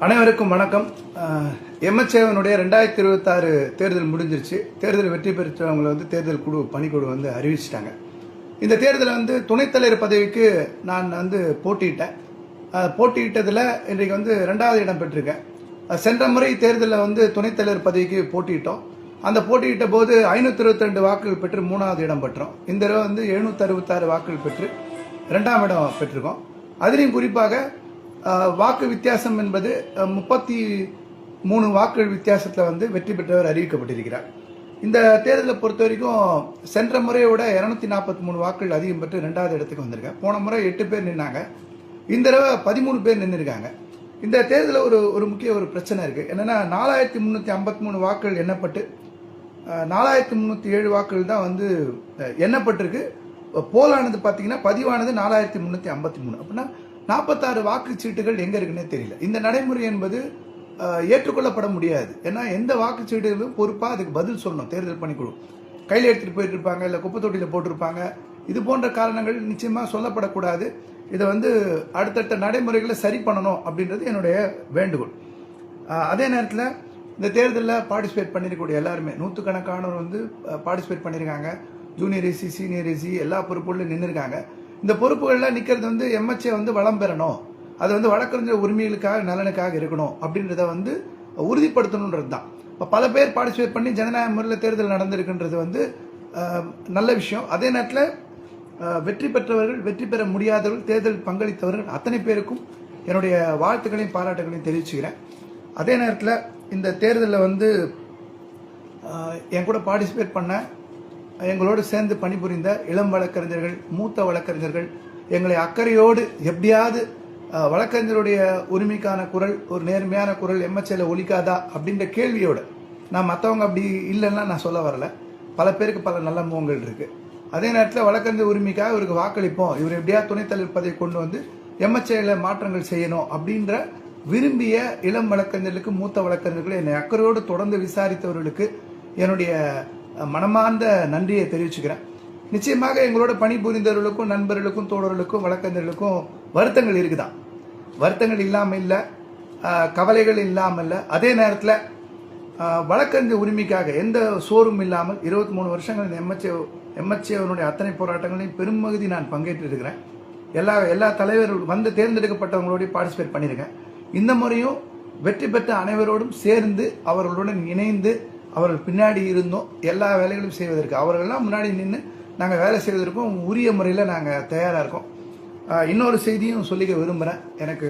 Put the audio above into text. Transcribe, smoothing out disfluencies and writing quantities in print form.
அனைவருக்கும் வணக்கம். எம்எச்ஏவனுடைய 2026 தேர்தல் முடிஞ்சிருச்சு. தேர்தல் வெற்றி பெற்றவங்களை தேர்தல் குழு பணிக்குழு அறிவிச்சிட்டாங்க. இந்த தேர்தலில் துணைத் தலைவர் பதவிக்கு நான் போட்டியிட்டேன். போட்டியிட்டதில் இன்றைக்கு 2வது இடம் பெற்றிருக்கேன். சென்ற முறை தேர்தலில் துணைத் தலைவர் பதவிக்கு போட்டியிட்டோம். அந்த போட்டியிட்ட போது 522 வாக்குகள் பெற்று 3வது இடம் பெற்றோம். இந்த தடவை 766 வாக்குகள் பெற்று 2ஆம் இடம் பெற்றிருக்கோம். அதிலையும் குறிப்பாக வாக்கு வித்தியாசம் என்பது 33 வாக்குகள் வித்தியாசத்தில் வெற்றி பெற்றவர் அறிவிக்கப்பட்டிருக்கிறார். இந்த தேர்தலை பொறுத்த வரைக்கும் சென்ற முறையோட 243 வாக்குகள் அதிகம் பெற்று 2வது இடத்துக்கு வந்திருக்கேன். போன முறை 8 பேர் நின்னாங்க, இந்த தடவை 13 பேர் நின்றுருக்காங்க. இந்த தேர்தலில் ஒரு முக்கிய பிரச்சனை இருக்கு. என்னன்னா 4353 வாக்குகள் எண்ணப்பட்டு 4307 வாக்குகள் தான் எண்ணப்பட்டிருக்கு. போலானது பார்த்தீங்கன்னா பதிவானது 4353. அப்படின்னா 46 வாக்குச்சீட்டுகள் எங்க இருக்குன்னே தெரியல. இந்த நடைமுறை என்பது ஏற்றுக்கொள்ளப்பட முடியாது. ஏன்னா எந்த வாக்குச்சீட்டுகளும் பொறுப்பாக அதுக்கு பதில் சொல்லணும். தேர்தல் பணிக்குழு கையில் எடுத்துட்டு போயிட்டு இருப்பாங்க, இல்லை குப்பை தொட்டியில் போட்டிருப்பாங்க. இது போன்ற காரணங்கள் நிச்சயமா சொல்லப்படக்கூடாது. இதை அடுத்தடுத்த நடைமுறைகளை சரி பண்ணணும் அப்படின்றது என்னுடைய வேண்டுகோள். அதே நேரத்தில் இந்த தேர்தலில் பார்ட்டிசிபேட் பண்ணிருக்கக்கூடிய எல்லாருமே நூற்றுக்கணக்கானவர் பார்ட்டிசிபேட் பண்ணியிருக்காங்க. ஜூனியர் ஏசி, சீனியர் ஏசி எல்லா பொறுப்புகளிலும் நின்றுருக்காங்க. இந்த பொறுப்புகளில் நிற்கிறது எம்எச்ஏ வளம் பெறணும், அது வழக்கறிஞர் உரிமைகளுக்காக நலனுக்காக இருக்கணும் அப்படின்றத உறுதிப்படுத்தணுன்றது தான். இப்போ பல பேர் பார்ட்டிசிபேட் பண்ணி ஜனநாயக முறையில் தேர்தல் நடந்திருக்குன்றது நல்ல விஷயம். அதே நேரத்தில் வெற்றி பெற்றவர்கள், வெற்றி பெற முடியாதவர்கள், தேர்தல் பங்களித்தவர்கள் அத்தனை பேருக்கும் என்னுடைய வாழ்த்துக்களையும் பாராட்டுகளையும் தெரிவிச்சுக்கிறேன். அதே நேரத்தில் இந்த தேர்தலில் என் கூட பார்ட்டிசிபேட் பண்ண, எங்களோடு சேர்ந்து பணிபுரிந்த இளம் வழக்கறிஞர்கள், மூத்த வழக்கறிஞர்கள், எங்களை அக்கறையோடு எப்படியாவது வழக்கறிஞருடைய உரிமைக்கான குரல், ஒரு நேர்மையான குரல் எம்எச்ஏல ஒலிக்காதா அப்படின்ற கேள்வியோடு, நான் மற்றவங்க அப்படி இல்லைன்னா நான் சொல்ல வரல. பல பேருக்கு பல நல்ல முகங்கள் இருக்கு. அதே நேரத்தில் வழக்கறிஞர் உரிமைக்காக இவருக்கு வாக்களிப்போம், இவர் எப்படியா துணைத் தலைவர் பதவி கொண்டு எம்எச்ஏல மாற்றங்கள் செய்யணும் அப்படின்ற விரும்பிய இளம் வழக்கறிஞர்களுக்கு, மூத்த வழக்கறிஞர்கள், என்னை அக்கறையோடு தொடர்ந்து விசாரித்தவர்களுக்கு என்னுடைய மனமார்ந்த நன்றியை தெரிவிச்சுக்கிறேன். நிச்சயமாக எங்களோட பணிபுரிந்தவர்களுக்கும், நண்பர்களுக்கும், தோழர்களுக்கும், வழக்கறிஞர்களுக்கும் வருத்தங்கள் இருக்குதான். வருத்தங்கள் இல்லாமல் இல்லை, கவலைகள் இல்லாமல் இல்லை. அதே நேரத்தில் வழக்கறிஞர் உரிமைக்காக எந்த சோர்வும் இல்லாமல் 23 வருஷங்கள் எம்எச்ஏவனுடைய அத்தனை போராட்டங்களையும் பெரும்பகுதி நான் பங்கேற்றிருக்கிறேன். எல்லா தலைவர்கள் தேர்ந்தெடுக்கப்பட்டவங்களோடய பார்ட்டிசிபேட் பண்ணியிருக்கேன். இந்த முறையும் வெற்றி பெற்ற அனைவரோடும் சேர்ந்து அவர்களுடன் இணைந்து அவர்கள் பின்னாடி இருந்தோம். எல்லா வேலைகளும் செய்வதற்கு அவர்கள்லாம் முன்னாடி நின்று நாங்கள் வேலை செய்வதற்கும் உரிய முறையில் நாங்கள் தயாராக இருக்கோம். இன்னொரு செய்தியும் சொல்லிக்க விரும்புகிறேன். எனக்கு